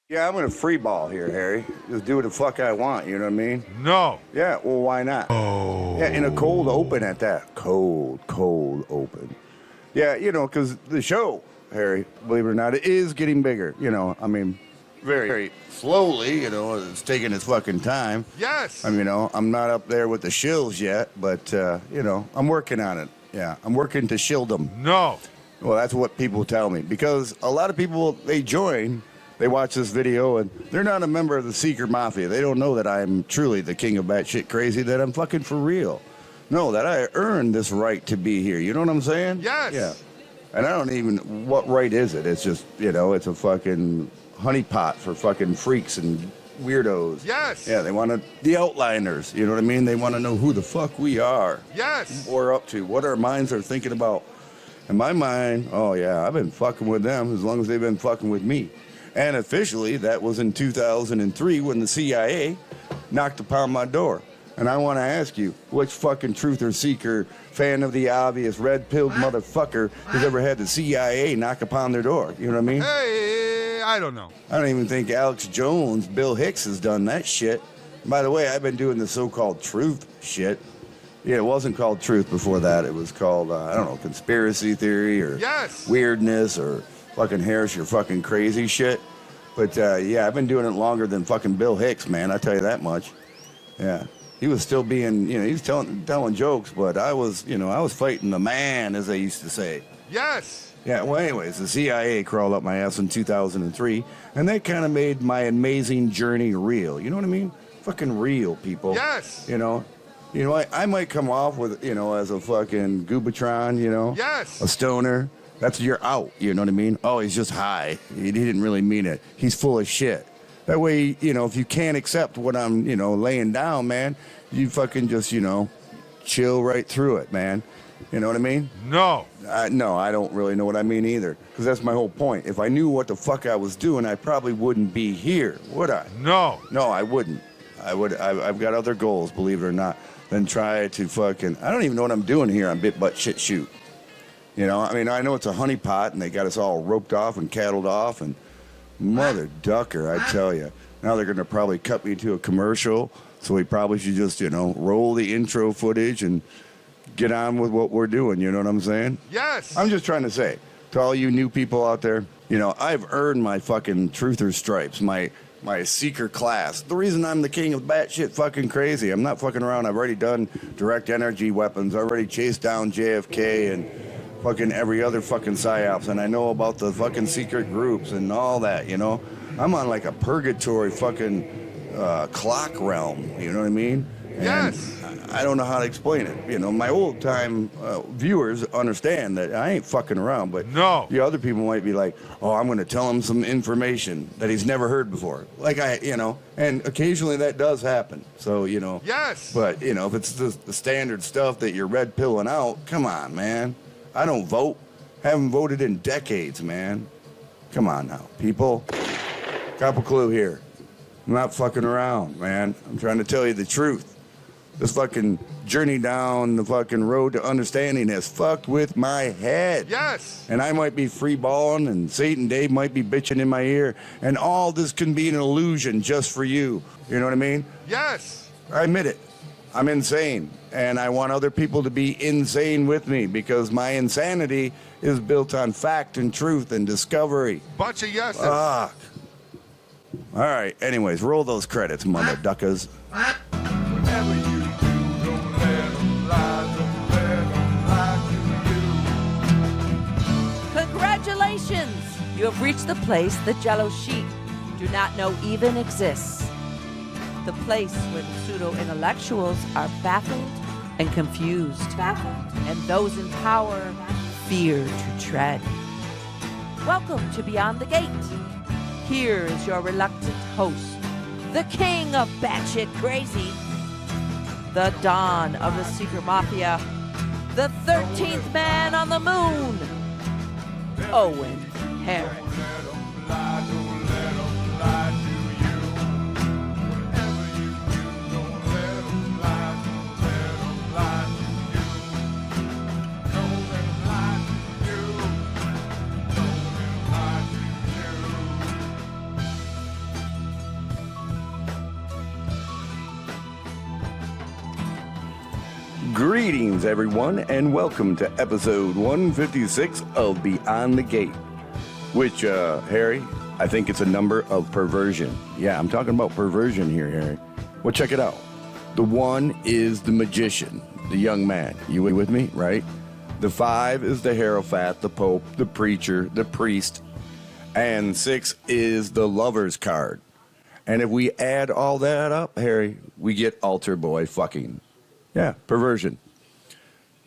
Yeah, I'm gonna free ball here, Harry. Just do what the fuck I want, you know what I mean? No. Yeah, well, why not? Oh. Yeah, in a cold open at that. Cold open. Yeah, you know, because the show, Harry, believe it or not, it is getting bigger. You know, I mean, very slowly, you know, it's taking its fucking time. Yes. I mean, you know, I'm not up there with the shills yet, but, you know, I'm working on it. Yeah, I'm working to shield them. No. Well, that's what people tell me. Because a lot of people, they join, they watch this video, and they're not a member of the Seeker Mafia. They don't know that I'm truly the king of batshit crazy, that I'm fucking for real. No, that I earned this right to be here. You know what I'm saying? Yes. Yeah. And I don't even, what right is it? It's just, you know, it's a fucking honeypot for fucking freaks and weirdos. Yes. Yeah, they want to, the outliners, you know what I mean? They want to know who the fuck we are. Yes. What we're up to, what our minds are thinking about. In my mind, oh yeah, I've been fucking with them as long as they've been fucking with me. And officially, that was in 2003 when the CIA knocked upon my door. And I want to ask you, which fucking truther seeker, fan of the obvious, red-pilled motherfucker has ever had the CIA knock upon their door? You know what I mean? Hey, I don't know. I don't even think Alex Jones, Bill Hicks has done that shit. By the way, I've been doing the so-called truth shit. Yeah, it wasn't called truth before that. It was called, I don't know, conspiracy theory or Yes. weirdness or fucking Harris, you're fucking crazy shit. But, yeah, I've been doing it longer than fucking Bill Hicks, man. I tell you that much. Yeah. He was still being, you know, he was telling jokes, but I was, you know, I was fighting the man, as they used to say. Yes. Yeah, well, anyways, the CIA crawled up my ass in 2003, and that kind of made my amazing journey real. You know what I mean? Fucking real, people. Yes. You know, I might come off with, you know, as a fucking goobatron, you know? Yes. A stoner. That's your out, you know what I mean? Oh, he's just high. He didn't really mean it. He's full of shit. That way, you know, if you can't accept what I'm, you know, laying down, man, you fucking just, you know, chill right through it, man. You know what I mean? No. No, I don't really know what I mean either. Because that's my whole point. If I knew what the fuck I was doing, I probably wouldn't be here, would I? No. No, I wouldn't. I've got other goals, believe it or not, than try to fucking, I don't even know what I'm doing here on Bit Butt Shit Shoot. You know, I mean, I know it's a honeypot, and they got us all roped off and cattled off, and mother ducker, I tell you. Now they're going to probably cut me to a commercial, so we probably should just, you know, roll the intro footage and get on with what we're doing, you know what I'm saying? Yes. I'm just trying to say, to all you new people out there, you know, I've earned my fucking truther stripes, my seeker class. The reason I'm the king of batshit fucking crazy, I'm not fucking around. I've already done direct energy weapons. I already chased down JFK and fucking every other fucking psyops, and I know about the fucking secret groups and all that, you know? I'm on like a purgatory fucking clock realm, you know what I mean? And Yes. I don't know how to explain it. You know, my old time viewers understand that I ain't fucking around, but No. the other people might be like, oh, I'm going to tell him some information that he's never heard before. Like you know, and occasionally that does happen. So, you know. Yes. But, you know, if it's the standard stuff that you're red pilling out, come on, man. I don't vote. Haven't voted in decades, man. Come on now, people. Couple clue here. I'm not fucking around, man. I'm trying to tell you the truth. This fucking journey down the fucking road to understanding has fucked with my head. Yes. And I might be free balling, and Satan Dave might be bitching in my ear, and all this can be an illusion just for you. You know what I mean? Yes. I admit it. I'm insane, and I want other people to be insane with me because my insanity is built on fact and truth and discovery. Bunch of yeses. Fuck. All right. Anyways, roll those credits, mother duckers. Whatever you do, don't let 'em lie, don't let 'em lie to you. Congratulations! You have reached the place the Jello sheep do not know even exists. The place where the pseudo-intellectuals are baffled and confused. And those in power fear to tread. Welcome to Beyond the Gate. Here is your reluctant host, the king of batshit crazy, the Don of the Secret Mafia, the 13th man on the moon, Owen Harris. Greetings, everyone, and welcome to episode 156 of Beyond the Gate. Which, Harry, I think it's a number of perversion. Yeah, I'm talking about perversion here, Harry. Well, check it out. The 1 is the magician, the young man. You with me, right? The 5 is the hierophant, the pope, the preacher, the priest. And 6 is the lover's card. And if we add all that up, Harry, we get altar boy fucking. Yeah, perversion.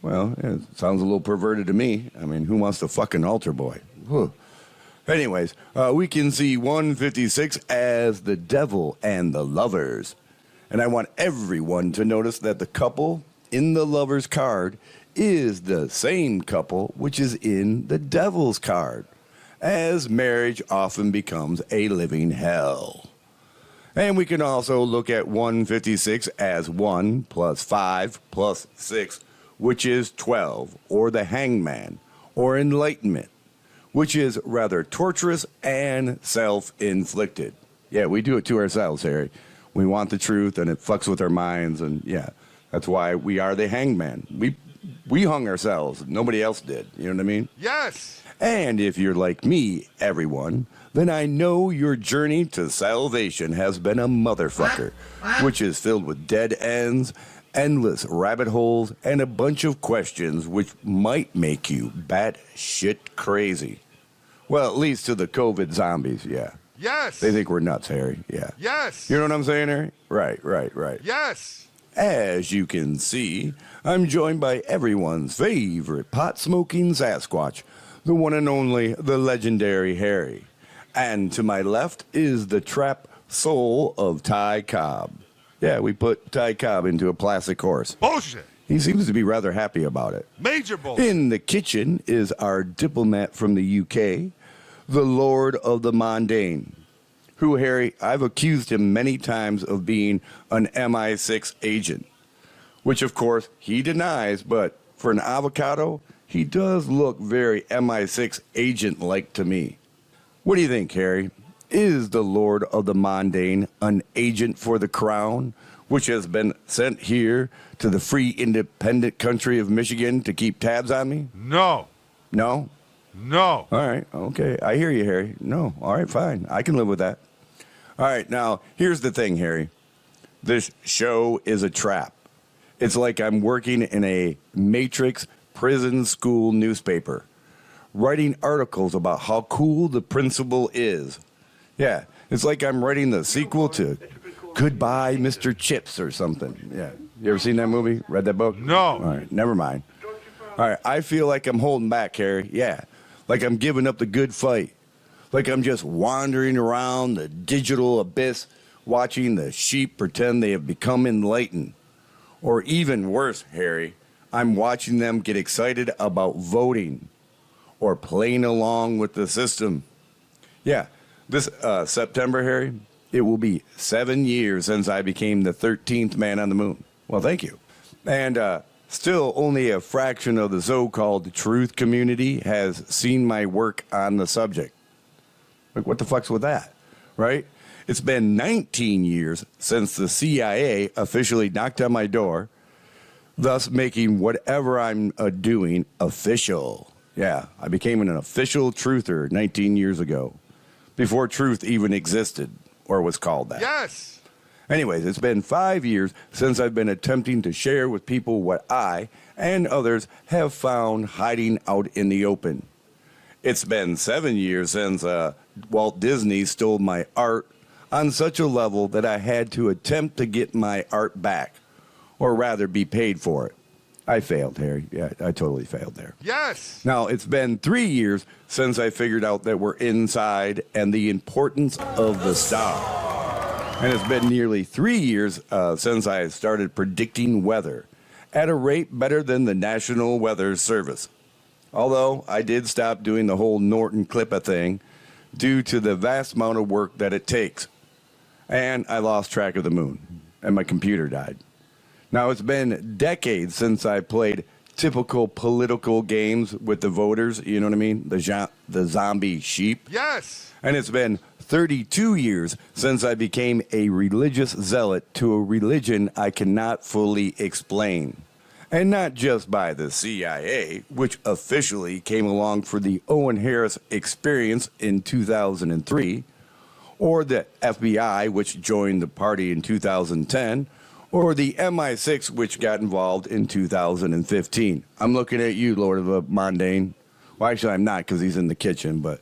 Well, it sounds a little perverted to me. I mean, who wants to fuck an altar boy? Whew. Anyways, we can see 156 as the devil and the lovers. And I want everyone to notice that the couple in the lover's card is the same couple which is in the devil's card, as marriage often becomes a living hell. And we can also look at 156 as 1 plus 5 plus 6, which is 12, or the hangman, or enlightenment, which is rather torturous and self-inflicted. Yeah, we do it to ourselves, Harry. We want the truth, and it fucks with our minds, and yeah, that's why we are the hangman. We hung ourselves. Nobody else did. You know what I mean? Yes. And if you're like me, everyone, then I know your journey to salvation has been a motherfucker, which is filled with dead ends, endless rabbit holes, and a bunch of questions which might make you batshit crazy. Well, at least to the COVID zombies, yeah. Yes. They think we're nuts, Harry, yeah. Yes. You know what I'm saying, Harry? Right. Yes. As you can see, I'm joined by everyone's favorite pot-smoking Sasquatch, the one and only, the legendary Harry. And to my left is the trap soul of Ty Cobb. Yeah, we put Ty Cobb into a plastic horse. Bullshit. He seems to be rather happy about it. Major bullshit. In the kitchen is our diplomat from the UK, the Lord of the Mundane, who, Harry, I've accused him many times of being an MI6 agent, which, of course, he denies, but for an avocado, he does look very MI6 agent-like to me. What do you think, Harry? Is the Lord of the Mundane an agent for the crown, which has been sent here to the free independent country of Michigan to keep tabs on me? No. No? No. All right, okay. I hear you, Harry. No, all right, fine. I can live with that. All right, now, here's the thing, Harry. This show is a trap. It's like I'm working in a Matrix prison school newspaper, writing articles about how cool the principal is. Yeah, it's like I'm writing the sequel to Goodbye, Mr. Chips or something. Yeah, you ever seen that movie? Read that book? No. All right, never mind. All right, I feel like I'm holding back, Harry. Yeah, like I'm giving up the good fight. Like I'm just wandering around the digital abyss, watching the sheep pretend they have become enlightened. Or even worse, Harry, I'm watching them get excited about voting or playing along with the system. Yeah, this September, Harry, it will be 7 years since I became the 13th man on the moon. Well, thank you. And still only a fraction of the so-called truth community has seen my work on the subject. Like, what the fuck's with that, right? It's been 19 years since the CIA officially knocked on my door, thus making whatever I'm doing official. Yeah, I became an official truther 19 years ago, before truth even existed, or was called that. Yes. Anyways, it's been 5 years since I've been attempting to share with people what I and others have found hiding out in the open. It's been 7 years since Walt Disney stole my art on such a level that I had to attempt to get my art back, or rather be paid for it. I failed, Harry. Yeah, I totally failed there. Yes. Now, it's been 3 years since I figured out that we're inside and the importance of the star. And it's been nearly 3 years since I started predicting weather at a rate better than the National Weather Service. Although I did stop doing the whole Norton Clippa thing due to the vast amount of work that it takes. And I lost track of the moon, and my computer died. Now, it's been decades since I played typical political games with the voters, you know what I mean? The zombie sheep. Yes. And it's been 32 years since I became a religious zealot to a religion I cannot fully explain. And not just by the CIA, which officially came along for the Owen Harris experience in 2003, or the FBI, which joined the party in 2010, or the MI6, which got involved in 2015. I'm looking at you, Lord of the Mundane. Well, actually, I'm not, because he's in the kitchen, but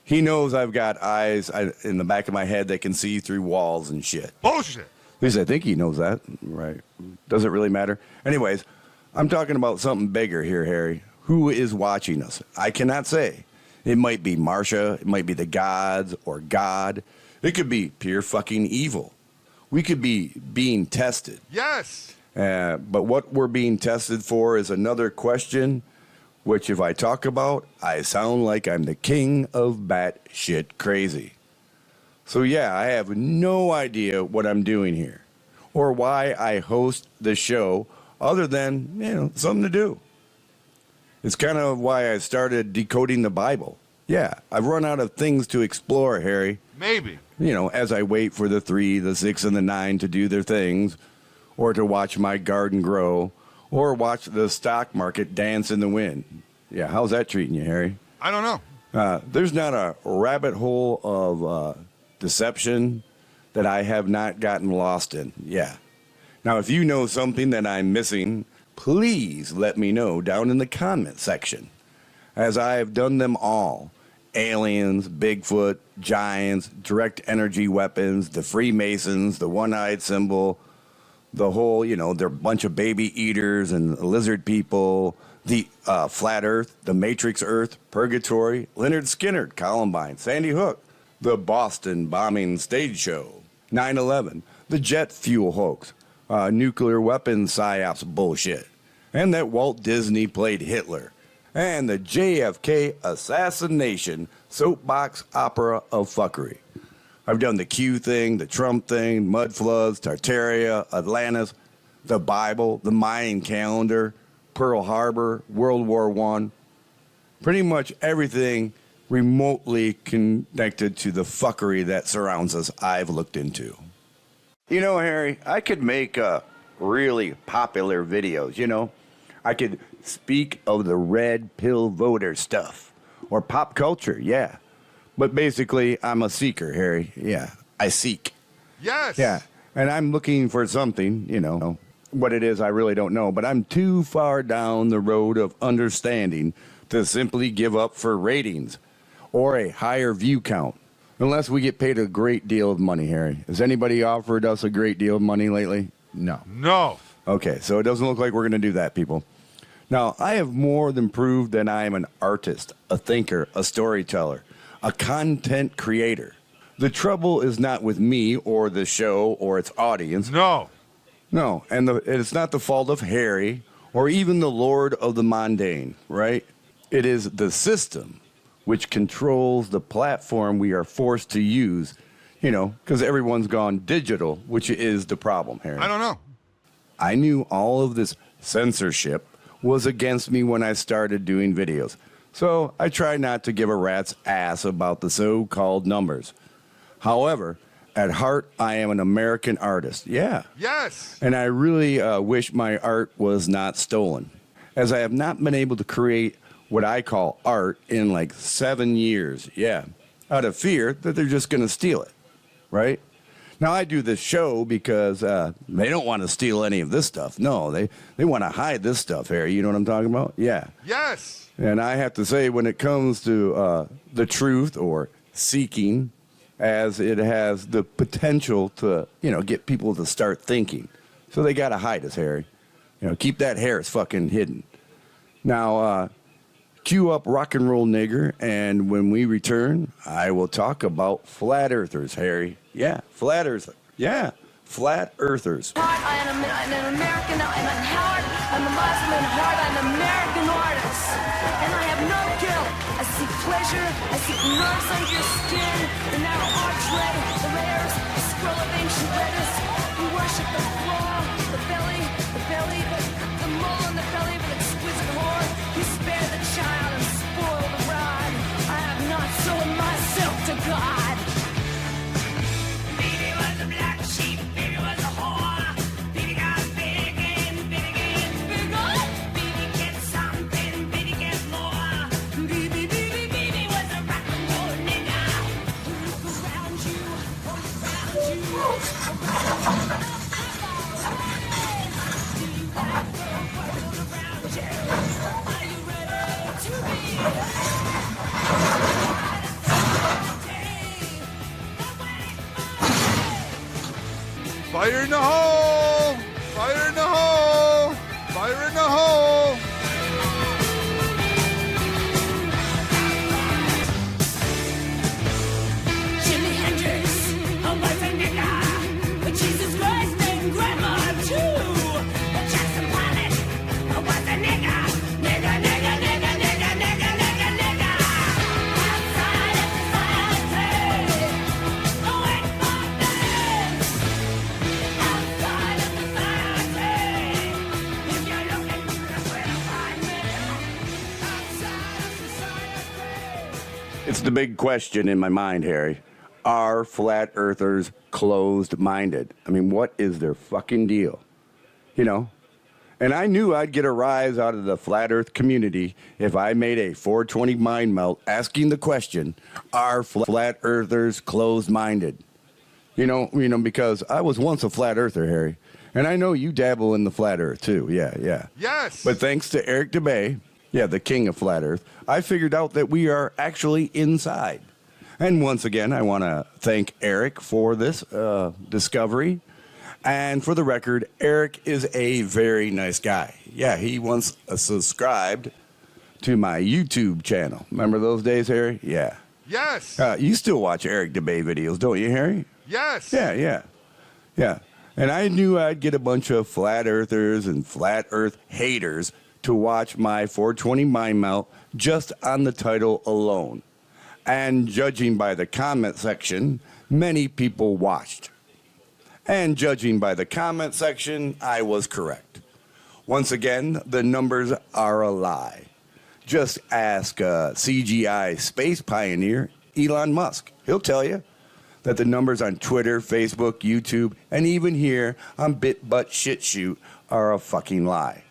he knows I've got eyes in the back of my head that can see through walls and shit. Bullshit. At least I think he knows that. Right. Doesn't really matter. Anyways, I'm talking about something bigger here, Harry. Who is watching us? I cannot say. It might be Marsha. It might be the gods or God. It could be pure fucking evil. We could be being tested. Yes. But what we're being tested for is another question, which if I talk about, I sound like I'm the king of batshit crazy. So yeah, I have no idea what I'm doing here or why I host the show other than, something to do. It's kind of why I started decoding the Bible. Yeah, I've run out of things to explore, Harry. Maybe. As I wait for the 3, the 6, and the 9 to do their things, or to watch my garden grow, or watch the stock market dance in the wind. Yeah, how's that treating you, Harry? I don't know. There's not a rabbit hole of deception that I have not gotten lost in. Yeah. Now, if you know something that I'm missing, please let me know down in the comment section, as I have done them all. Aliens, Bigfoot, giants, direct energy weapons, the Freemasons, the one-eyed symbol, the whole, they're a bunch of baby eaters and lizard people, the flat earth, the matrix earth, purgatory, Leonard Skinner, Columbine, Sandy Hook, the Boston bombing stage show, 9/11, the jet fuel hoax, nuclear weapons psyops bullshit, and that Walt Disney played Hitler, and the JFK assassination soapbox opera of fuckery. I've done the Q thing, the Trump thing, mud floods, Tartaria, Atlantis, the Bible, the Mayan calendar, Pearl Harbor, World War I. Pretty much everything remotely connected to the fuckery that surrounds us, I've looked into. Harry, I could make really popular videos, I could speak of the red pill voter stuff or pop culture, yeah. But basically, I'm a seeker, Harry. Yeah, I seek. Yes. Yeah, and I'm looking for something, What it is, I really don't know. But I'm too far down the road of understanding to simply give up for ratings or a higher view count. Unless we get paid a great deal of money, Harry. Has anybody offered us a great deal of money lately? No. No. Okay, so it doesn't look like we're going to do that, people. Now, I have more than proved that I am an artist, a thinker, a storyteller, a content creator. The trouble is not with me or the show or its audience. No. No, and it's not the fault of Harry or even the Lord of the Mundane, right? It is the system which controls the platform we are forced to use, because everyone's gone digital, which is the problem, Harry. I don't know. I knew all of this censorship was against me when I started doing videos. So I try not to give a rat's ass about the so-called numbers. However, at heart, I am an American artist. Yeah. Yes. And I really wish my art was not stolen, as I have not been able to create what I call art in like 7 years. Yeah. Out of fear that they're just going to steal it. Right? Now, I do this show because they don't want to steal any of this stuff. No, they want to hide this stuff, Harry. You know what I'm talking about? Yeah. Yes. And I have to say, when it comes to the truth or seeking, as it has the potential to, get people to start thinking. So they got to hide us, Harry. Keep that Harris fucking hidden. Now, cue up Rock and Roll Nigger, and when we return, I will talk about flat earthers, Harry. Yeah, flat earthers. Yeah, flat earthers. I am an American, I'm at heart, I'm a Muslim at heart, I'm an American artist. And I have no guilt. I seek pleasure, I seek nerves under your skin, the narrow archway, the rares, the scroll of ancient letters. We worship the floor, the belly, the mole in the belly of an exquisite whore. You spare the child and spoil the rod. I have not sold myself to God. Baby was a black sheep, baby was a whore. Baby got big and big and big. Fire in the hole! Fire in the hole! Fire in the hole! Jimi Hendrix, I was a nigga, but Jesus Christ and Grandma too. But Jackson Pollock, I was a nigga, nigga, nigga, nigga, nigga, nigga, nigga, nigga. Outside of society, oh wait for me. Outside of society, if you're looking, that's where to find me. Outside of society. It's the big question in my mind, Harry. Are flat earthers closed-minded? I mean, what is their fucking deal? You know? And I knew I'd get a rise out of the flat earth community if I made a 420 mind melt asking the question, are flat earthers closed-minded? You know, because I was once a flat earther, Harry. And I know you dabble in the flat earth, too. Yeah. Yes! But thanks to Eric DeBay, yeah, the king of flat earth, I figured out that we are actually inside. And once again, I want to thank Eric for this discovery. And for the record, Eric is a very nice guy. Yeah, he once subscribed to my YouTube channel. Remember those days, Harry? Yeah. Yes! You still watch Eric DeBay videos, don't you, Harry? Yes! Yeah. And I knew I'd get a bunch of flat earthers and flat earth haters to watch my 420 mind melt just on the title alone. And judging by the comment section, many people watched. And judging by the comment section, I was correct. Once again, the numbers are a lie. Just ask CGI space pioneer Elon Musk. He'll tell you that the numbers on Twitter, Facebook, YouTube, and even here on Bit Butt Shit Shoot are a fucking lie.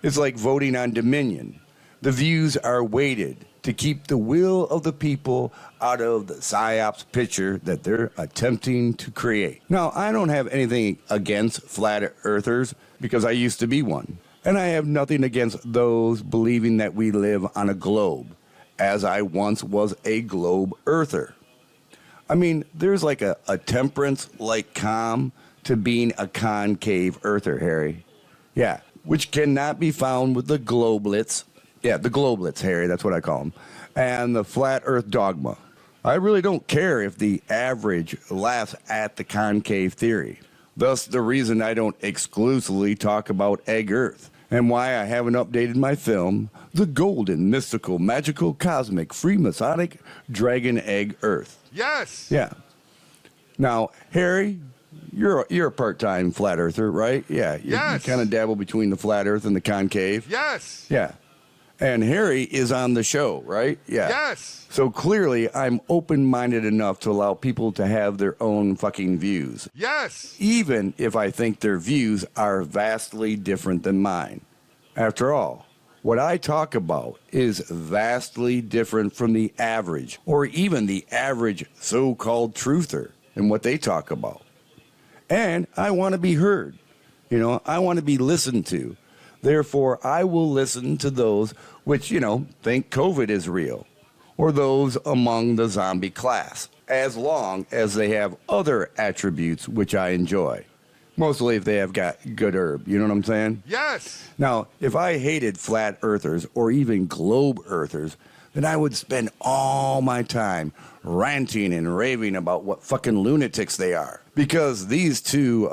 It's like voting on Dominion. The views are weighted to keep the will of the people out of the PSYOPs picture that they're attempting to create. Now, I don't have anything against flat earthers because I used to be one. And I have nothing against those believing that we live on a globe, as I once was a globe earther. I mean, there's like a temperance-like calm to being a concave earther, Harry. Yeah, which cannot be found with the globelets. Yeah, the globelets, Harry, that's what I call them. And the flat earth dogma. I really don't care if the average laughs at the concave theory. Thus, the reason I don't exclusively talk about egg earth. And why I haven't updated my film, The Golden, Mystical, Magical, Cosmic, Freemasonic Dragon Egg Earth. Yes! Yeah. Now, Harry, you're a part-time flat earther, right? Yeah. You kind of dabble between the flat earth and the concave. Yes! Yeah. And Harry is on the show, right? Yeah. Yes! So clearly, I'm open-minded enough to allow people to have their own fucking views. Yes! Even if I think their views are vastly different than mine. After all, what I talk about is vastly different from the average, or even the average so-called truther, and what they talk about. And I want to be heard. You know, I want to be listened to. Therefore, I will listen to those which, think COVID is real, or those among the zombie class, as long as they have other attributes which I enjoy. Mostly if they have got good herb, you know what I'm saying? Yes! Now, if I hated flat earthers or even globe earthers, then I would spend all my time ranting and raving about what fucking lunatics they are. Because these two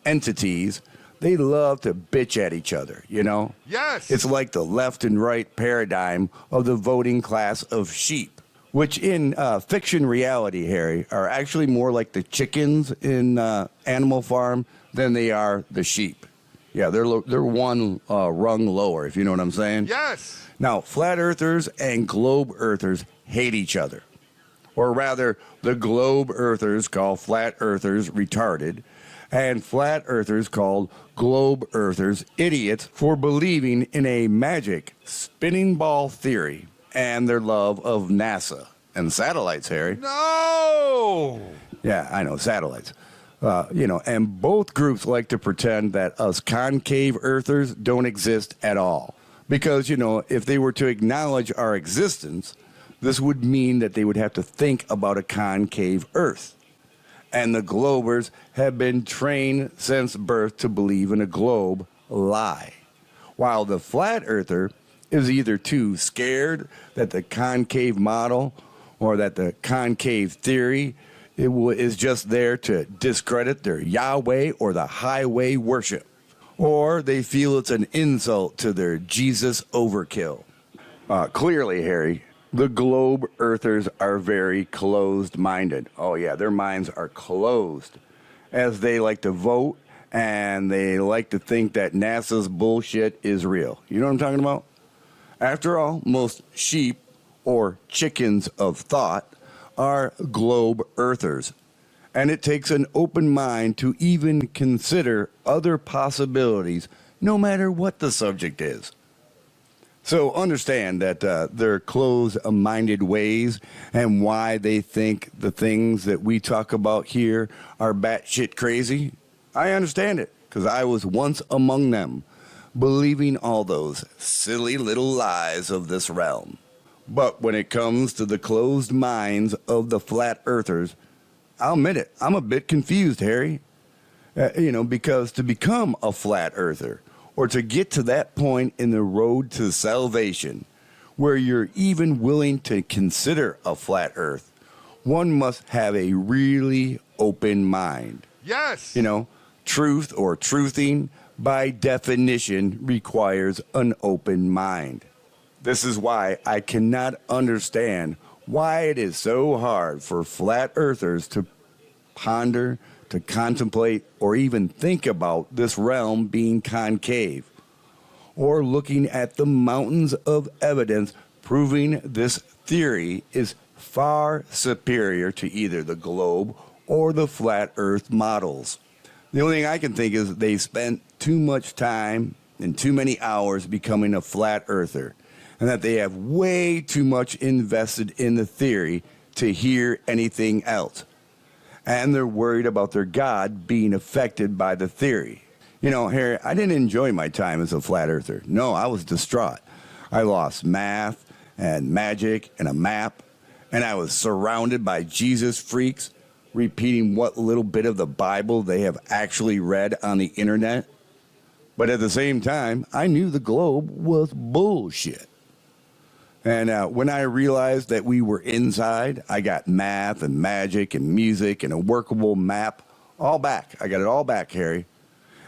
entities, they love to bitch at each other, you know? Yes! It's like the left and right paradigm of the voting class of sheep, which in fiction reality, Harry, are actually more like the chickens in Animal Farm than they are the sheep. Yeah, they're one rung lower, if you know what I'm saying. Yes! Now, flat earthers and globe earthers hate each other. Or rather, the globe earthers call flat earthers retarded, and flat earthers called globe earthers idiots for believing in a magic spinning ball theory and their love of NASA and satellites, Harry. No! Yeah, I know, satellites. And both groups like to pretend that us concave earthers don't exist at all. Because, if they were to acknowledge our existence, this would mean that they would have to think about a concave earth. And the globers have been trained since birth to believe in a globe lie. While the flat earther is either too scared that the concave model or that the concave theory is just there to discredit their Yahweh or the highway worship, or they feel it's an insult to their Jesus overkill. Clearly, Harry, the globe earthers are very closed-minded. Oh yeah, their minds are closed, as they like to vote and they like to think that NASA's bullshit is real. You know what I'm talking about? After all, most sheep or chickens of thought are globe earthers, and it takes an open mind to even consider other possibilities, no matter what the subject is. So understand that their closed-minded ways and why they think the things that we talk about here are batshit crazy. I understand it, because I was once among them, believing all those silly little lies of this realm. But when it comes to the closed minds of the flat earthers, I'll admit it, I'm a bit confused, Harry. Because to become a flat earther, or to get to that point in the road to salvation, where you're even willing to consider a flat earth, one must have a really open mind. Yes. Truth or truthing, by definition, requires an open mind. This is why I cannot understand why it is so hard for flat earthers to ponder, to contemplate, or even think about this realm being concave, or looking at the mountains of evidence proving this theory is far superior to either the globe or the flat earth models. The only thing I can think is they spent too much time and too many hours becoming a flat earther, and that they have way too much invested in the theory to hear anything else. And they're worried about their God being affected by the theory. Harry, I didn't enjoy my time as a flat earther. No, I was distraught. I lost math and magic and a map, and I was surrounded by Jesus freaks repeating what little bit of the Bible they have actually read on the internet. But at the same time, I knew the globe was bullshit. And when I realized that we were inside, I got math and magic and music and a workable map all back. I got it all back, Harry.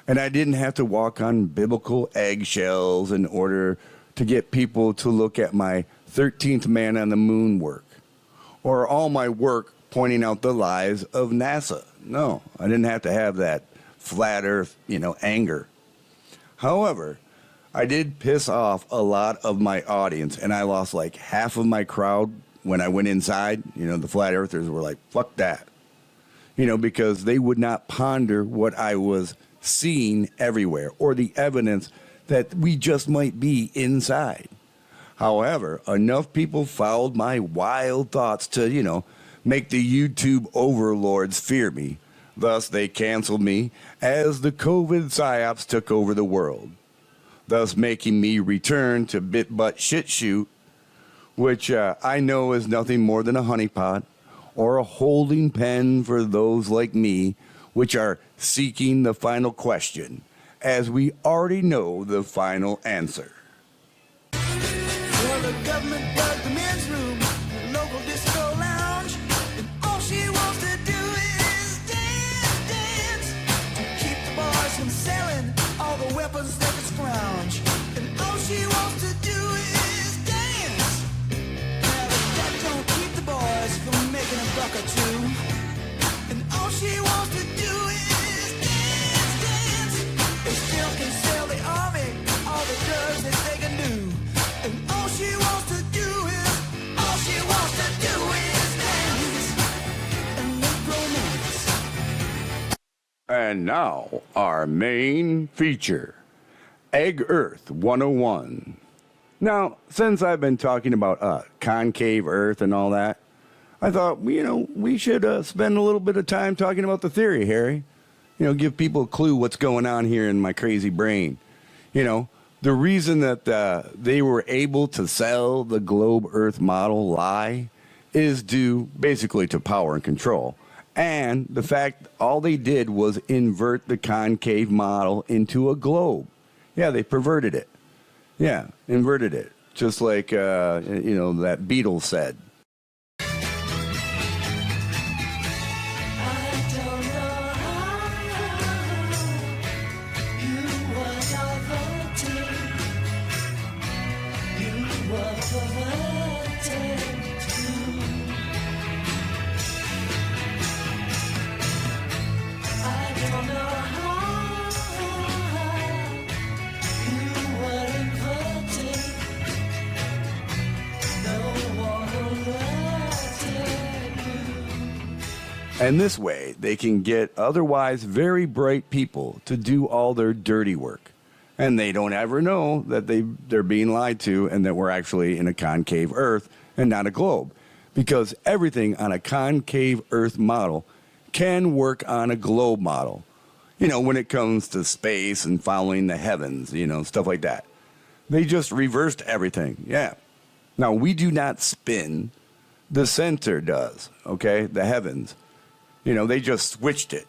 And I didn't have to walk on biblical eggshells in order to get people to look at my 13th man on the moon work, or all my work pointing out the lies of NASA. No, I didn't have to have that flat earth, anger. However, I did piss off a lot of my audience, and I lost like half of my crowd when I went inside. The flat earthers were like, fuck that. Because they would not ponder what I was seeing everywhere, or the evidence that we just might be inside. However, enough people followed my wild thoughts to, make the YouTube overlords fear me. Thus, they canceled me as the COVID psyops took over the world, thus making me return to Bit Butt Shit Chute, which I know is nothing more than a honeypot or a holding pen for those like me, which are seeking the final question, as we already know the final answer. Well, the government dug the men's room, the local disco lounge, and all she wants to do is dance, dance, to keep the boys from selling all the weapons they can scrounge. And all she wants to do is dance. Now, but that don't keep the boys from making a buck or two. And all she wants to do is dance, dance. They still can sell the army all the drugs that they can do. And all she wants to do is dance and make romance. And now, our main feature, Egg Earth 101. Now, since I've been talking about concave Earth and all that, I thought, we should spend a little bit of time talking about the theory, Harry. Give people a clue what's going on here in my crazy brain. The reason that they were able to sell the globe Earth model lie is due basically to power and control. And the fact all they did was invert the concave model into a globe. Yeah, they perverted it. Yeah, inverted it. Just like, that Beatles said. And this way, they can get otherwise very bright people to do all their dirty work. And they don't ever know that they're being lied to and that we're actually in a concave Earth and not a globe. Because everything on a concave Earth model can work on a globe model. When it comes to space and following the heavens, stuff like that. They just reversed everything, yeah. Now, we do not spin. The center does, okay? The heavens. They just switched it,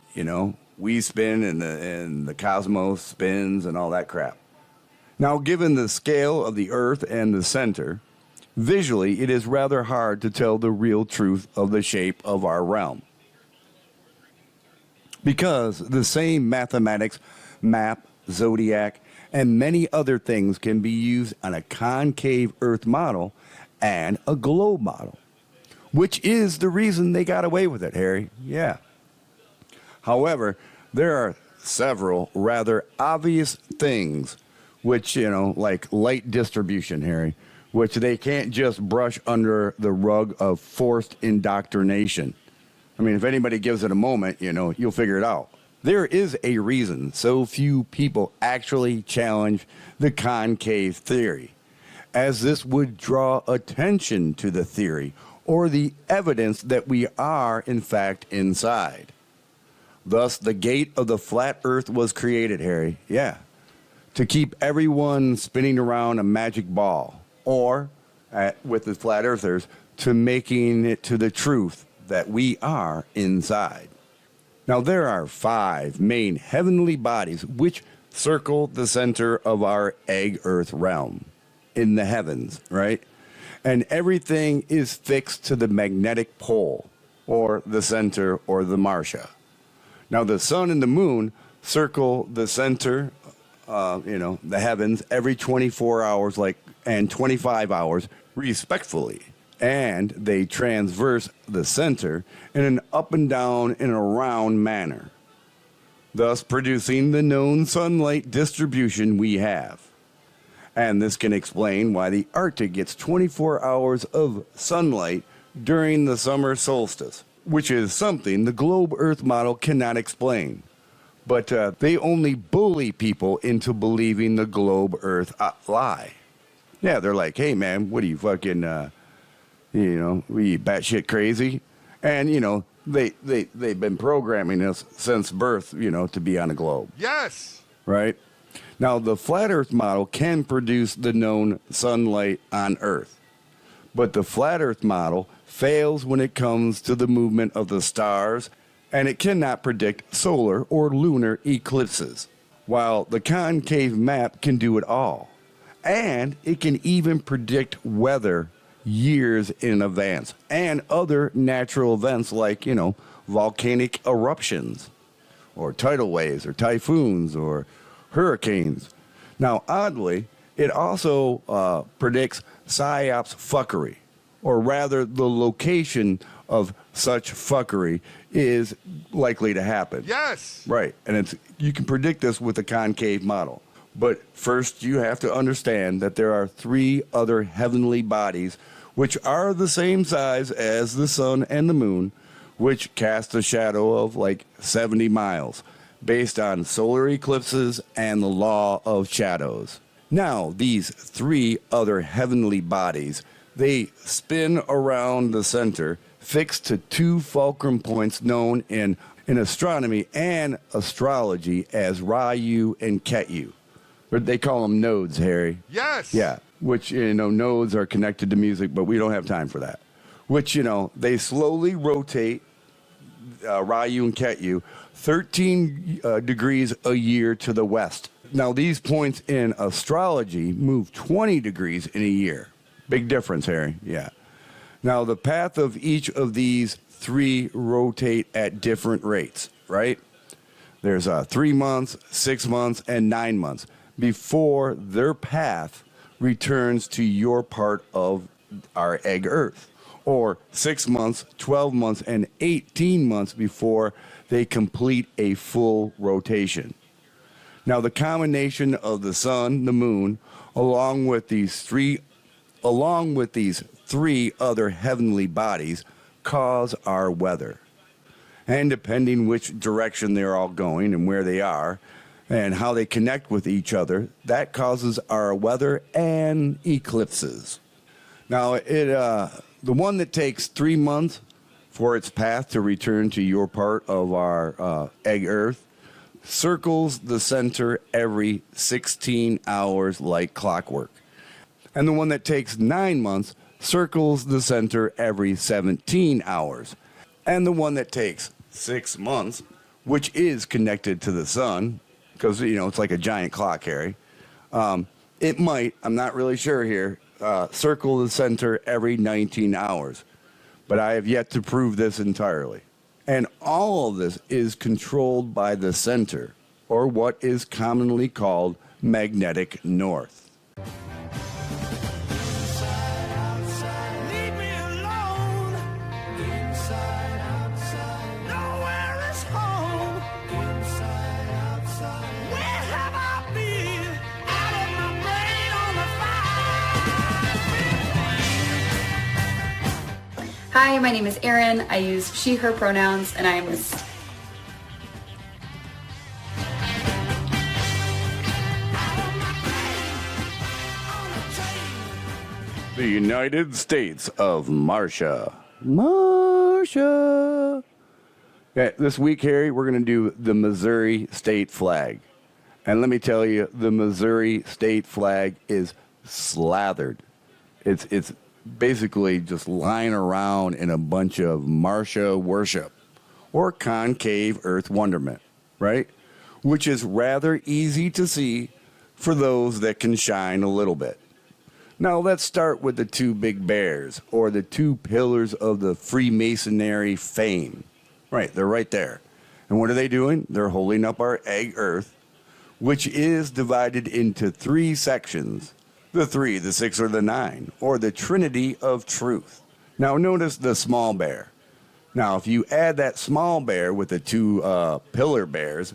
We spin and the cosmos spins and all that crap. Now, given the scale of the Earth and the center, visually it is rather hard to tell the real truth of the shape of our realm. Because the same mathematics, map, zodiac, and many other things can be used on a concave Earth model and a globe model. Which is the reason they got away with it, Harry. Yeah. However, there are several rather obvious things which, like light distribution, Harry, which they can't just brush under the rug of forced indoctrination. I mean, if anybody gives it a moment, you'll figure it out. There is a reason so few people actually challenge the concave theory, as this would draw attention to the theory or the evidence that we are, in fact, inside. Thus, the gate of the flat earth was created, Harry. Yeah. To keep everyone spinning around a magic ball. Or, with the flat earthers, to making it to the truth that we are inside. Now, there are 5 main heavenly bodies which circle the center of our egg earth realm. In the heavens, right? And everything is fixed to the magnetic pole, or the center, or the Martia. Now, the sun and the moon circle the center, the heavens, every 24 hours, and 25 hours, respectfully. And they transverse the center in an up and down and around manner, thus producing the known sunlight distribution we have. And this can explain why the Arctic gets 24 hours of sunlight during the summer solstice, which is something the globe Earth model cannot explain. But they only bully people into believing the globe Earth lie. Yeah, they're like, hey, man, what are you fucking, we batshit crazy? And, they've been programming us since birth, to be on a globe. Yes. Right? Now, the flat Earth model can produce the known sunlight on Earth, but the flat Earth model fails when it comes to the movement of the stars, and it cannot predict solar or lunar eclipses, while the concave map can do it all. And it can even predict weather years in advance, and other natural events like, volcanic eruptions, or tidal waves, or typhoons, or hurricanes. Now, oddly, it also predicts psyops fuckery, or rather the location of such fuckery is likely to happen. Yes. Right, and you can predict this with the concave model. But first, you have to understand that there are 3 other heavenly bodies which are the same size as the sun and the moon, which cast a shadow of 70 miles, based on solar eclipses and the law of shadows. Now, these 3 other heavenly bodies, they spin around the center, fixed to 2 fulcrum points known in astronomy and astrology as Ryu and Ketu. They call them nodes, Harry. Yes. Yeah, which, nodes are connected to music, but we don't have time for that. Which, they slowly rotate Ryu and Ketu, 13 degrees a year to the west. Now, these points in astrology move 20 degrees in a year. Big difference, Harry. Yeah. Now, the path of each of these three rotate at different rates, right? There's 3 months, 6 months, and 9 months before their path returns to your part of our egg Earth, or 6 months, 12 months, and 18 months before they complete a full rotation. Now, the combination of the sun, the moon, along with these three other heavenly bodies, cause our weather. And depending which direction they're all going and where they are and how they connect with each other, that causes our weather and eclipses. Now, the one that takes 3 months for its path to return to your part of our egg Earth circles the center every 16 hours like clockwork. And the one that takes 9 months circles the center every 17 hours. And the one that takes 6 months, which is connected to the sun, because, it's like a giant clock, Harry. It might, I'm not really sure here, circle the center every 19 hours. But I have yet to prove this entirely. And all of this is controlled by the center, or what is commonly called magnetic north. Leave me alone. Inside, outside, nowhere is home. Inside, outside, where have I been? Out of my brain on the fire. Hi, my name is Erin. I use she, her pronouns, and I am a The United States of Marcia. Marcia. Yeah, this week, Harry, we're going to do the Missouri state flag. And let me tell you, the Missouri state flag is slathered. It's basically just lying around in a bunch of Marcia worship or concave earth wonderment, right? Which is rather easy to see for those that can shine a little bit. Now, let's start with the two big bears, or the two pillars of the Freemasonry fame. Right, they're right there. And what are they doing? They're holding up our egg Earth, which is divided into 3 sections. The 3, the 6, or the 9, or the Trinity of Truth. Now, notice the small bear. Now, if you add that small bear with the 2 pillar bears,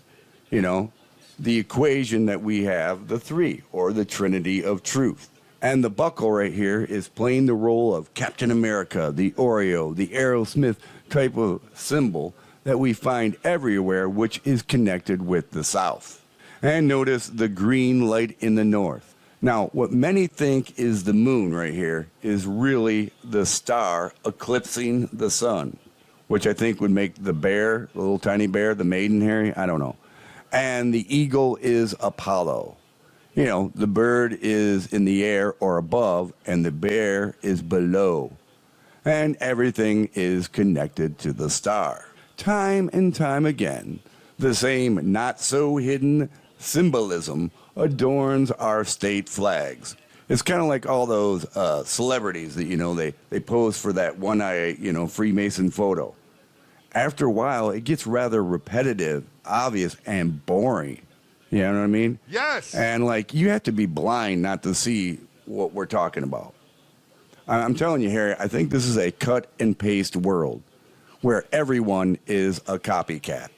the equation that we have, the 3, or the Trinity of Truth. And the buckle right here is playing the role of Captain America, the Oreo, the Aerosmith type of symbol that we find everywhere, which is connected with the South. And notice the green light in the north. Now, what many think is the moon right here is really the star eclipsing the sun, which I think would make the bear, the little tiny bear, the maiden, Harry, I don't know. And the eagle is Apollo. The bird is in the air or above, and the bear is below. And everything is connected to the star. Time and time again, the same not-so-hidden symbolism adorns our state flags. It's kind of like all those celebrities that, they pose for that one-eye, Freemason photo. After a while, it gets rather repetitive, obvious, and boring. You know what I mean? Yes. And you have to be blind not to see what we're talking about. I'm telling you, Harry, I think this is a cut and paste world where everyone is a copycat.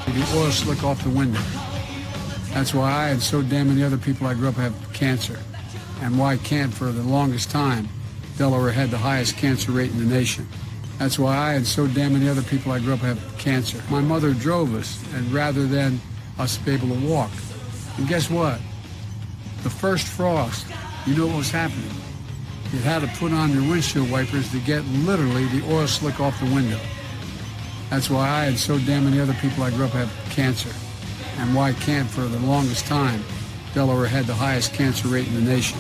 The oil slick off the window. That's why I and so damn many other people I grew up have cancer. And why can't for the longest time Delaware had the highest cancer rate in the nation. That's why I and so damn many other people I grew up have cancer. My mother drove us, and rather than us be able to walk. And guess what? The first frost, you know what was happening? You had to put on your windshield wipers to get literally the oil slick off the window. That's why I and so damn many other people I grew up have cancer. And why can't for the longest time Delaware had the highest cancer rate in the nation.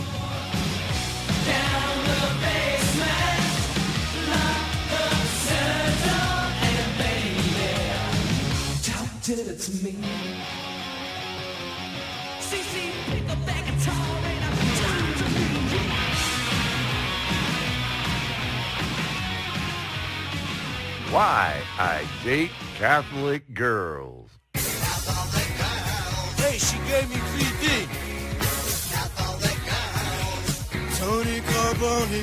Why I date Catholic girls. Hey, she gave me 3D. Tony Carboni.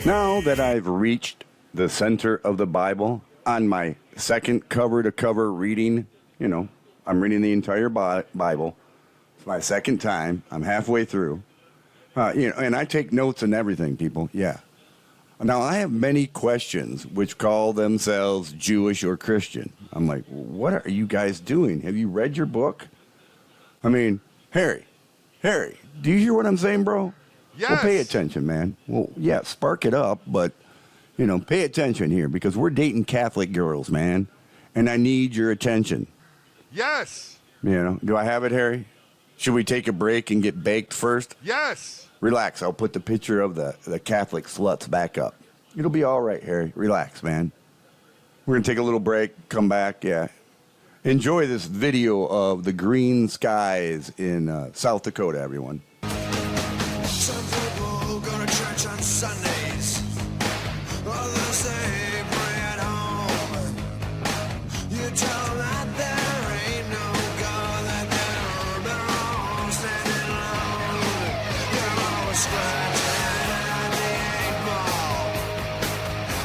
Now that I've reached the center of the Bible on my second cover-to-cover reading, I'm reading the entire Bible. It's my second time. I'm halfway through. And I take notes and everything, people. Yeah. Now, I have many questions which call themselves Jewish or Christian. I'm like, what are you guys doing? Have you read your book? I mean, Harry, do you hear what I'm saying, bro? Yes. Well, pay attention, man. Well, yeah, spark it up, but, pay attention here because we're dating Catholic girls, man. And I need your attention. Yes. Do I have it, Harry? Should we take a break and get baked first? Yes. Relax. I'll put the picture of the Catholic sluts back up. It'll be all right, Harry. Relax, man. We're going to take a little break, come back, yeah. Enjoy this video of the green skies in South Dakota, everyone. Some people go to church on Sundays. Others say pray at home. You tell them that there ain't no God, that they're all standing alone. You're always scratching at the 8 ball.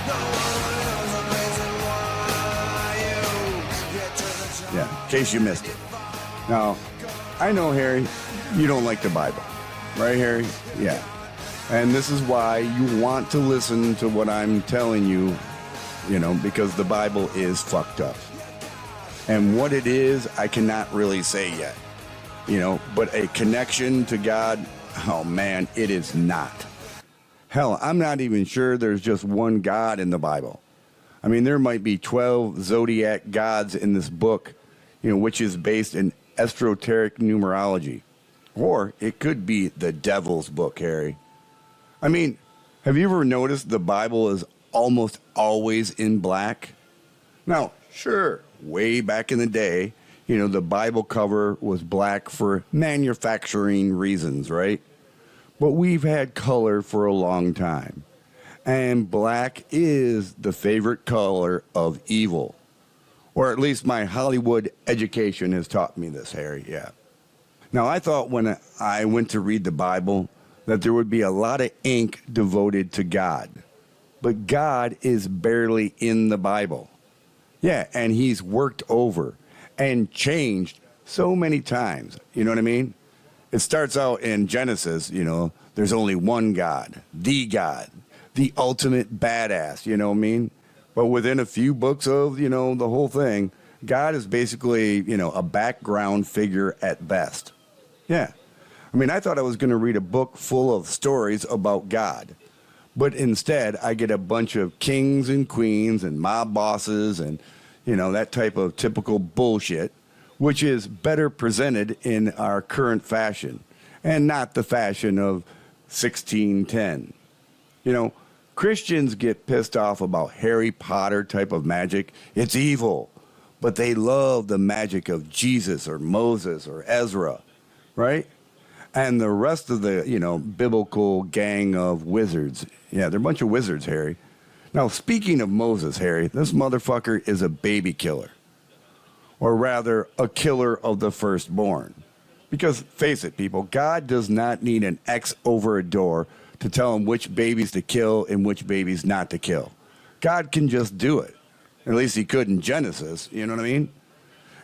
No one knows the reason why you get to the top. Yeah, in case you missed it. Now, I know, Harry, you don't like the Bible. Right, Harry? Yeah. And this is why you want to listen to what I'm telling you, because the Bible is fucked up. And what it is, I cannot really say yet. But a connection to God, oh man, it is not. Hell, I'm not even sure there's just one God in the Bible. I mean, there might be 12 zodiac gods in this book, which is based in esoteric numerology. Or it could be the devil's book, Harry. I mean, have you ever noticed the Bible is almost always in black? Now, sure, way back in the day, the Bible cover was black for manufacturing reasons, right? But we've had color for a long time. And black is the favorite color of evil. Or at least my Hollywood education has taught me this, Harry, yeah. Now, I thought when I went to read the Bible that there would be a lot of ink devoted to God. But God is barely in the Bible. Yeah, and he's worked over and changed so many times. You know what I mean? It starts out in Genesis, there's only one God, the ultimate badass, you know what I mean? But within a few books of, the whole thing, God is basically, a background figure at best. Yeah. I mean, I thought I was going to read a book full of stories about God. But instead, I get a bunch of kings and queens and mob bosses and, that type of typical bullshit, which is better presented in our current fashion and not the fashion of 1610. Christians get pissed off about Harry Potter type of magic. It's evil. But they love the magic of Jesus or Moses or Ezra. Right? And the rest of the, biblical gang of wizards. Yeah, they're a bunch of wizards, Harry. Now, speaking of Moses, Harry, this motherfucker is a baby killer. Or rather, a killer of the firstborn. Because, face it, people, God does not need an X over a door to tell him which babies to kill and which babies not to kill. God can just do it. At least he could in Genesis, you know what I mean?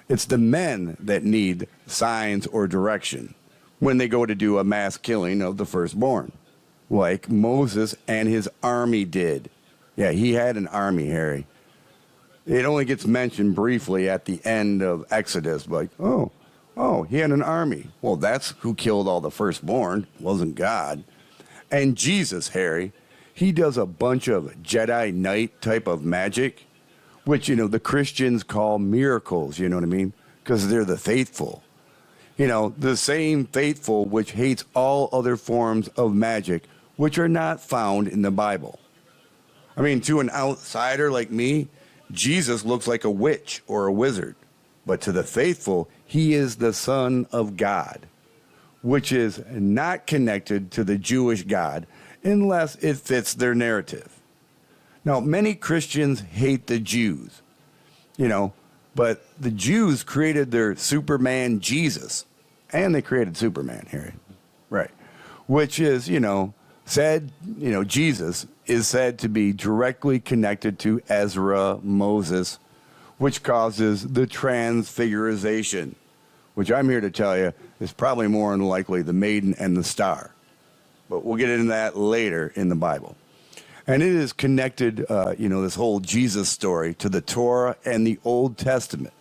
It's the men that need signs or direction when they go to do a mass killing of the firstborn, like Moses and his army did. Yeah, he had an army, Harry. It only gets mentioned briefly at the end of Exodus, like, oh, he had an army. Well, that's who killed all the firstborn, wasn't God. And Jesus, Harry, he does a bunch of Jedi Knight type of magic, which, the Christians call miracles, you know what I mean? Because they're the faithful. The same faithful which hates all other forms of magic, which are not found in the Bible. I mean, to an outsider like me, Jesus looks like a witch or a wizard. But to the faithful, he is the Son of God, which is not connected to the Jewish God unless it fits their narrative. Now, many Christians hate the Jews, but the Jews created their Superman Jesus, and they created Superman here, right? Which is, said, Jesus is said to be directly connected to Ezra, Moses, which causes the transfiguration, which I'm here to tell you is probably more than likely the maiden and the star. But we'll get into that later in the Bible. And it is connected, this whole Jesus story to the Torah and the Old Testament.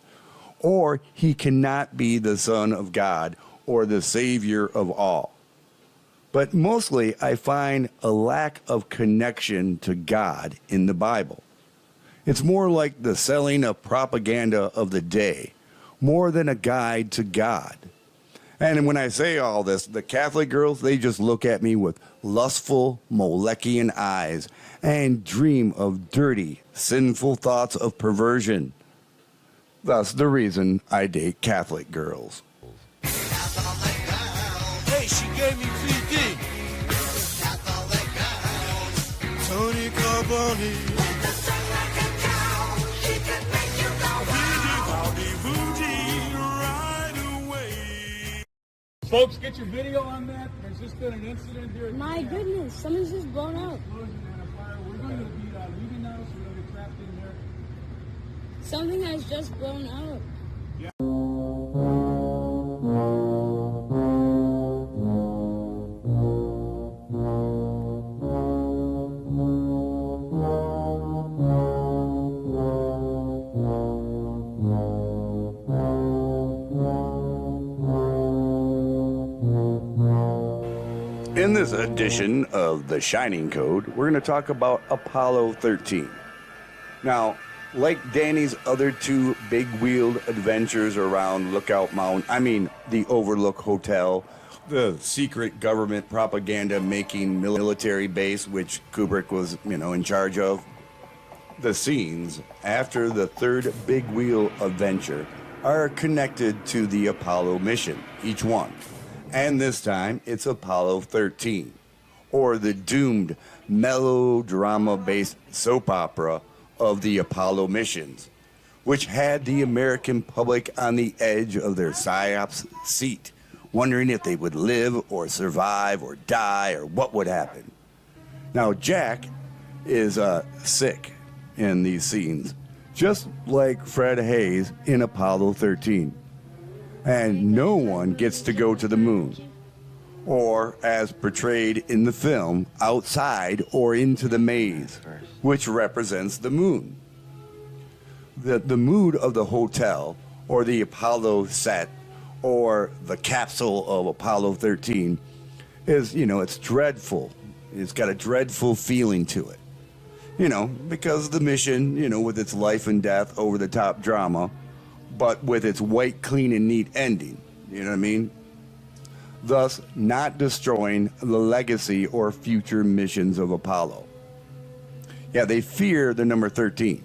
Or he cannot be the Son of God or the Savior of all. But mostly I find a lack of connection to God in the Bible. It's more like the selling of propaganda of the day, more than a guide to God. And when I say all this, the Catholic girls, they just look at me with lustful Molekian eyes and dream of dirty, sinful thoughts of perversion. Thus the reason I date Catholic girls. Hey, she gave me VD. Tony Carboni. Folks, get your video on that. There's just been an incident here. My goodness, someone's just blown out. We're going to be leaving now, so we're going to get trapped in there. Something has just blown out. In this edition of The Shining Code, we're going to talk about Apollo 13. Now, like Danny's other two big-wheeled adventures around Lookout Mountain, the Overlook Hotel, the secret government propaganda-making military base, which Kubrick was, in charge of, the scenes after the third big-wheel adventure are connected to the Apollo mission, each one. And this time, it's Apollo 13, or the doomed melodrama-based soap opera of the Apollo missions, which had the American public on the edge of their psyops seat, wondering if they would live or survive or die or what would happen. Now, Jack is sick in these scenes, just like Fred Hayes in Apollo 13. And no one gets to go to the moon, or as portrayed in the film, outside or into the maze, which represents the moon. The mood of the hotel, or the Apollo set, or the capsule of Apollo 13 is, it's dreadful. It's got a dreadful feeling to it. Because the mission, with its life and death over-the-top drama, but with its white, clean, and neat ending. You know what I mean? Thus, not destroying the legacy or future missions of Apollo. Yeah, they fear the number 13.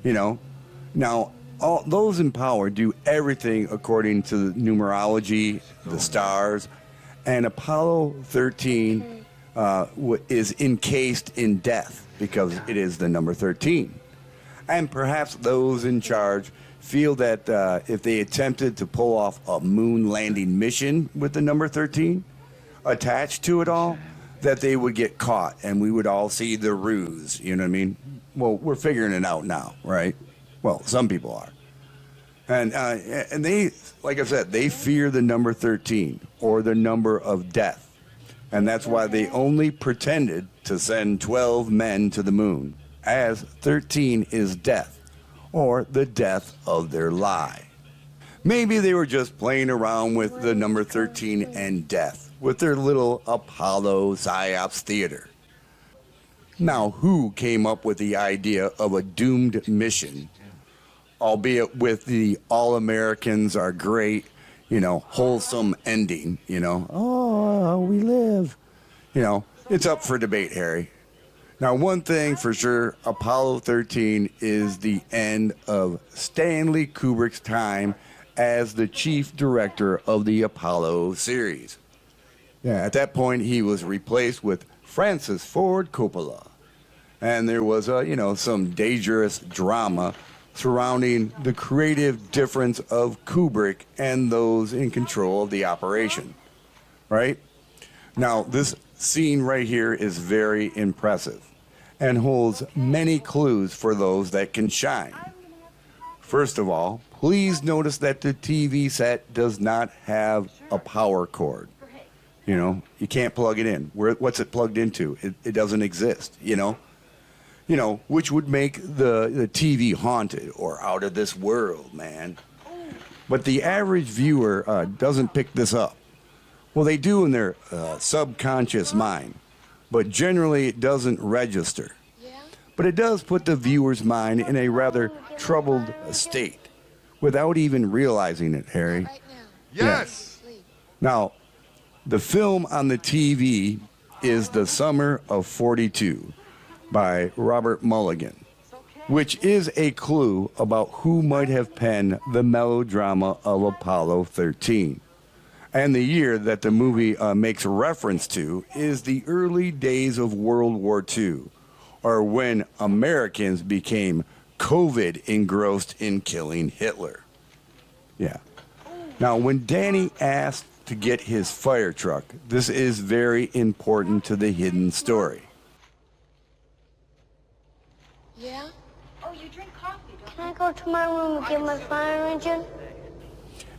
Now, all those in power do everything according to the numerology, the stars, and Apollo 13 is encased in death because it is the number 13. And perhaps those in charge feel that if they attempted to pull off a moon landing mission with the number 13 attached to it all, that they would get caught and we would all see the ruse. You know what I mean? Well, we're figuring it out now, right? Well, some people are. And they, like I said, they fear the number 13 or the number of death. And that's why they only pretended to send 12 men to the moon, as 13 is death, or the death of their lie. Maybe they were just playing around with the number 13 and death with their little Apollo psyops theater. Now, who came up with the idea of a doomed mission, albeit with the all Americans are great, wholesome ending, oh, we live, it's up for debate, Harry. Now, one thing for sure, Apollo 13 is the end of Stanley Kubrick's time as the chief director of the Apollo series. Yeah, at that point, he was replaced with Francis Ford Coppola. And there was, some dangerous drama surrounding the creative difference of Kubrick and those in control of the operation, right? Now, this scene right here is very impressive and holds many clues for those that can shine. First of all, please notice that the TV set does not have a power cord. You can't plug it in. What's it plugged into? It doesn't exist, which would make the TV haunted or out of this world, man. But the average viewer doesn't pick this up. Well, they do in their subconscious mind, but generally it doesn't register. But it does put the viewer's mind in a rather troubled state without even realizing it, Harry. Yes. Yeah. Now, the film on the TV is The Summer of 42 by Robert Mulligan, which is a clue about who might have penned the melodrama of Apollo 13. And the year that the movie makes reference to is the early days of World War II, or when Americans became COVID engrossed in killing Hitler. Yeah. Now, when Danny asked to get his fire truck, this is very important to the hidden story. Yeah? Oh, you drink coffee, don't you? Can I go to my room and get my fire engine?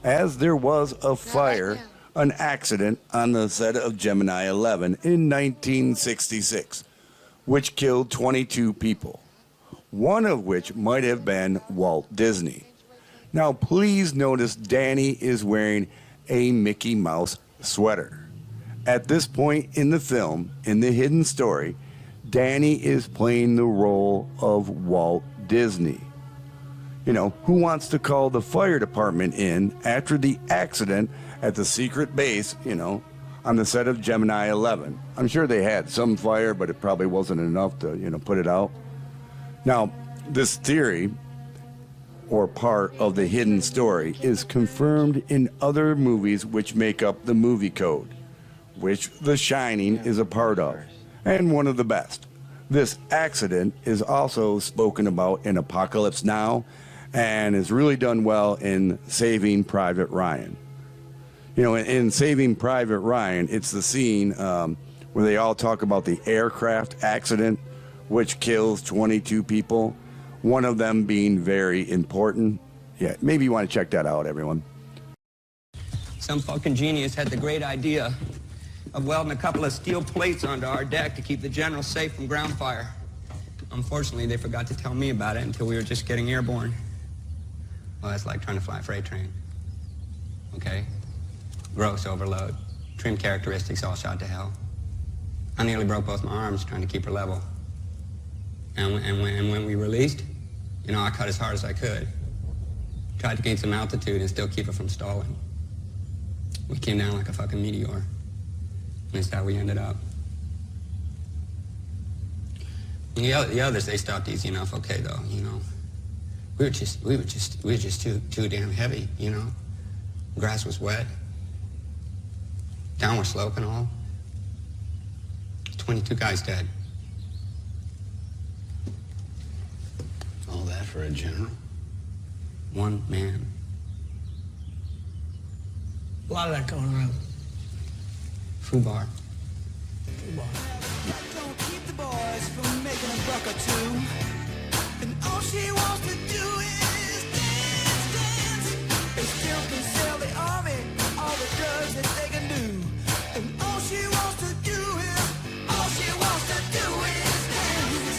As there was a fire, an accident on the set of Gemini 11 in 1966, which killed 22 people, one of which might have been Walt Disney. Now, please notice Danny is wearing a Mickey Mouse sweater. At this point in the film, in the hidden story, Danny is playing the role of Walt Disney. Who wants to call the fire department in after the accident at the secret base, on the set of Gemini 11? I'm sure they had some fire, but it probably wasn't enough to, put it out. Now, this theory, or part of the hidden story, is confirmed in other movies which make up the movie code, which The Shining is a part of, and one of the best. This accident is also spoken about in Apocalypse Now, and is really done well in Saving Private Ryan. In Saving Private Ryan, it's the scene where they all talk about the aircraft accident, which kills 22 people, one of them being very important. Yeah, maybe you want to check that out, everyone. Some fucking genius had the great idea of welding a couple of steel plates onto our deck to keep the general safe from ground fire. Unfortunately, they forgot to tell me about it until we were just getting airborne. Well, that's like trying to fly a freight train. Okay? Gross overload. Trim characteristics all shot to hell. I nearly broke both my arms trying to keep her level. And when we released, I cut as hard as I could. Tried to gain some altitude and still keep her from stalling. We came down like a fucking meteor. And that's how we ended up. And the others, they stopped easy enough, okay, though, We were just too damn heavy, Grass was wet. Downward slope and all. 22 guys dead. All that for a general? One man. A lot of that going around. Fubar. Don't keep the boys from making a buck or two. And all she wants to do is dance, dance. They still can sell the army all the drugs that they can do. And all she wants to do is dance.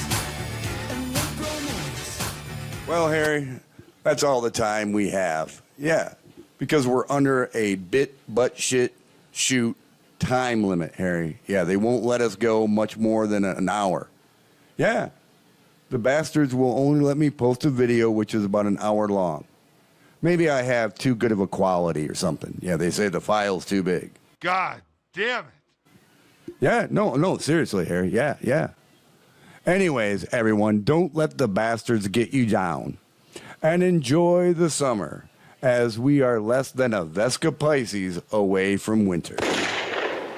And make romance. Well, Harry, that's all the time we have. Yeah, because we're under a bit butt shit shoot time limit, Harry. Yeah, they won't let us go much more than an hour. Yeah. The bastards will only let me post a video which is about an hour long. Maybe I have too good of a quality or something. Yeah, they say the file's too big. God damn it. Yeah, no, seriously, Harry. Yeah. Anyways, everyone, don't let the bastards get you down. And enjoy the summer, as we are less than a Vesca Pisces away from winter.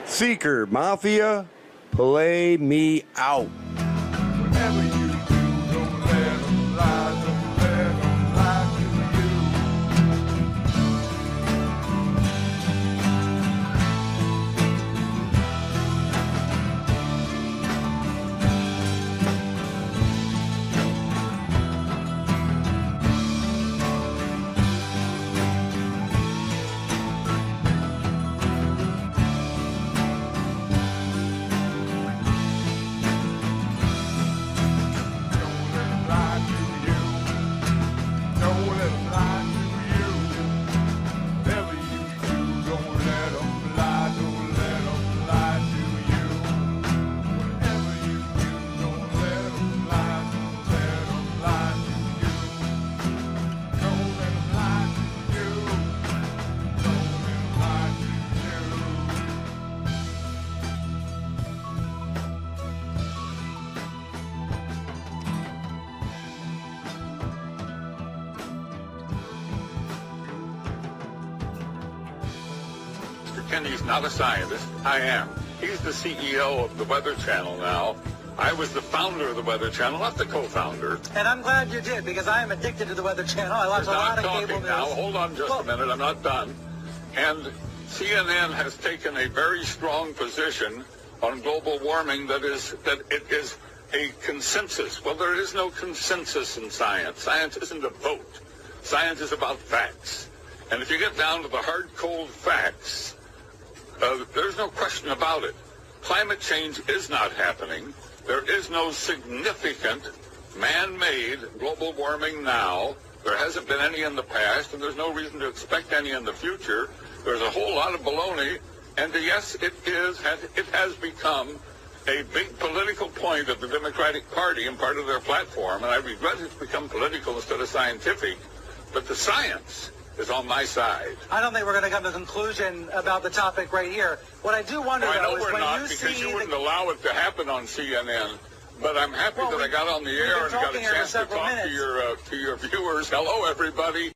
Seeker Mafia, play me out. Whatever you do, don't let them lie, don't let them lie to you. He's not a scientist. I am. He's the CEO of the Weather Channel now. I was the founder of the Weather Channel, not the co-founder. And I'm glad you did, because I am addicted to the Weather Channel. I watch a lot of cable news. Now, hold on just a minute. I'm not done. And CNN has taken a very strong position on global warming that it is a consensus. Well, there is no consensus in science. Science isn't a vote. Science is about facts. And if you get down to the hard, cold facts, there's no question about it. Climate change is not happening. There is no significant man-made global warming now. There hasn't been any in the past, and there's no reason to expect any in the future. There's a whole lot of baloney, and yes, it has become a big political point of the Democratic Party and part of their platform, and I regret it's become political instead of scientific, but the science is on my side. I don't think we're going to come to a conclusion about the topic right here. What I do wonder, I know though, is we're when not, you because see you wouldn't allow it to happen on CNN. But I'm happy that I got on the air and got a chance to talk to your viewers. Hello, everybody.